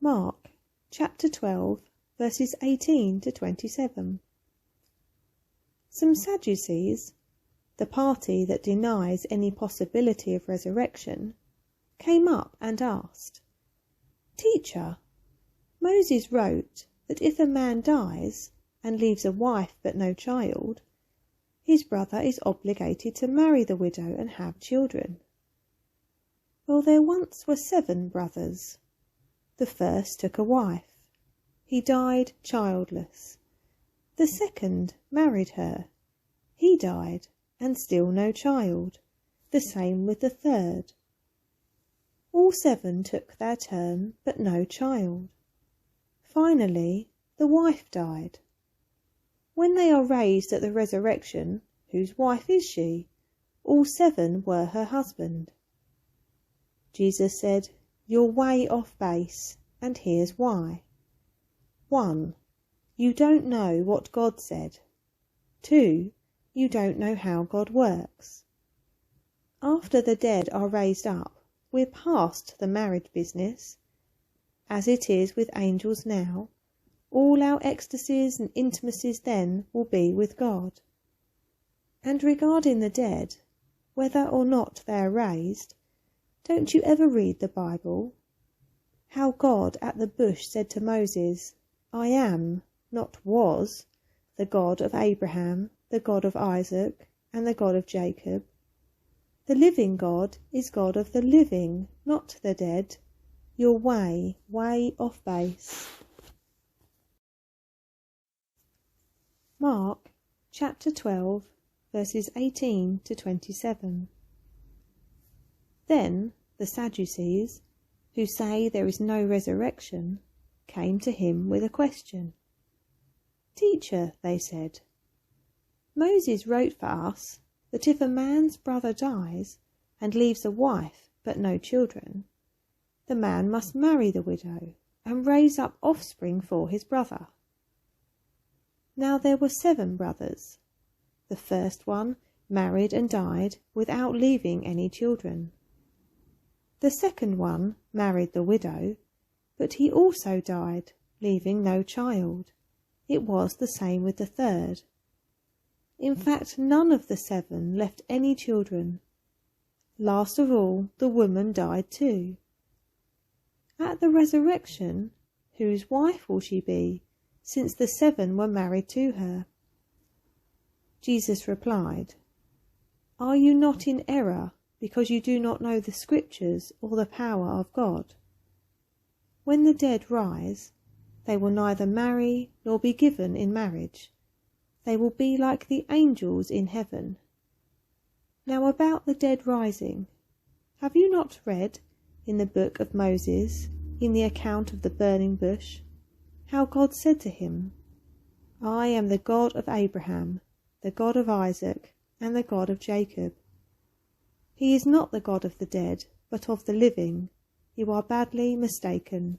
Mark chapter 12 verses 18 to 27. Some Sadducees, the party that denies any possibility of resurrection, came up and asked, "Teacher, Moses wrote that if a man dies and leaves a wife but no child, his brother is obligated to marry the widow and have children. Well, there once were 7 brothers. The first took a wife. He died childless. The second married her. He died, and still no child. The same with the third. All 7 took their turn, but no child. Finally, the wife died. When they are raised at the resurrection, whose wife is she? All 7 were her husband." Jesus said, "You're way off base, and here's why. 1. You don't know what God said. 2. You don't know how God works. After the dead are raised up, we're past the marriage business. As it is with angels now, all our ecstasies and intimacies then will be with God. And regarding the dead, whether or not they are raised, don't you ever read the Bible? How God at the bush said to Moses, 'I am, not was, the God of Abraham, the God of Isaac, and the God of Jacob. The living God is God of the living, not the dead.' You're way, way off base." Mark chapter 12 verses 18 to 27. Then the Sadducees, who say there is no resurrection, came to him with a question. "Teacher," they said, "Moses wrote for us that if a man's brother dies and leaves a wife but no children, the man must marry the widow and raise up offspring for his brother. Now there were 7 brothers. The first one married and died without leaving any children. The second one married the widow, but he also died, leaving no child. It was the same with the third. In fact, none of the 7 left any children. Last of all, the woman died too. At the resurrection, whose wife will she be, since the 7 were married to her?" Jesus replied, "Are you not in error because you do not know the Scriptures or the power of God? When the dead rise, they will neither marry nor be given in marriage. They will be like the angels in heaven. Now about the dead rising, have you not read in the book of Moses, in the account of the burning bush, how God said to him, 'I am the God of Abraham, the God of Isaac, and the God of Jacob'? He is not the God of the dead, but of the living. You are badly mistaken."